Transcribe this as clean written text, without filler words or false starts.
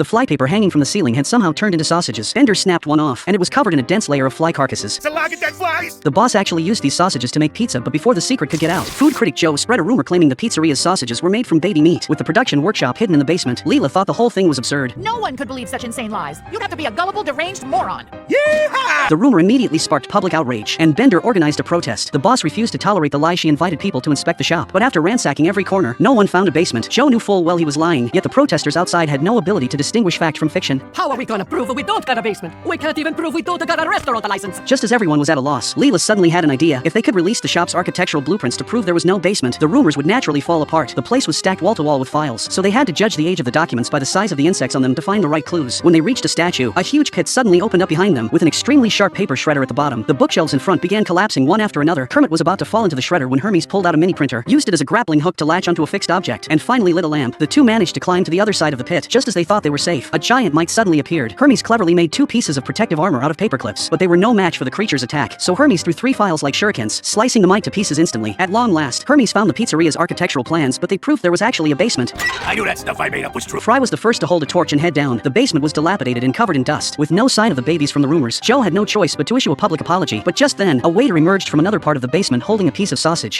The flypaper hanging from the ceiling had somehow turned into sausages. Bender snapped one off, and it was covered in a dense layer of fly carcasses. It's a lot of dead flies! The boss actually used these sausages to make pizza, but before the secret could get out, food critic Joe spread a rumor claiming the pizzeria's sausages were made from baby meat. With the production workshop hidden in the basement, Leela thought the whole thing was absurd. No one could believe such insane lies. You'd have to be a gullible, deranged moron. Yeehaw! The rumor immediately sparked public outrage, and Bender organized a protest. The boss refused to tolerate the lie. She invited people to inspect the shop, but after ransacking every corner, no one found a basement. Joe knew full well he was lying, yet the protesters outside had no ability to distinguish fact from fiction. How are we gonna prove we don't got a basement? We can't even prove we don't got a restaurant license. Just as everyone was at a loss, Leela suddenly had an idea. If they could release the shop's architectural blueprints to prove there was no basement, the rumors would naturally fall apart. The place was stacked wall to wall with files, so they had to judge the age of the documents by the size of the insects on them to find the right clues. When they reached a statue, a huge pit suddenly opened up behind them, with an extremely sharp paper shredder at the bottom. The bookshelves in front began collapsing one after another. Kermit was about to fall into the shredder when Hermes pulled out a mini printer, used it as a grappling hook to latch onto a fixed object, and finally lit a lamp. The two managed to climb to the other side of the pit. Just as they thought they were safe, a giant mite suddenly appeared. Hermes cleverly made two pieces of protective armor out of paper clips, but they were no match for the creature's attack, so Hermes threw three files like shurikens, slicing the mite to pieces instantly. At long last, Hermes found the pizzeria's architectural plans, but they proved there was actually a basement. I knew that stuff I made up was true. Fry was the first to hold a torch and head down. The basement was dilapidated and covered in dust, with no sign of the babies from the rumors. Joe had no choice but to issue a public apology, but just then, a waiter emerged from another part of the basement holding a piece of sausage.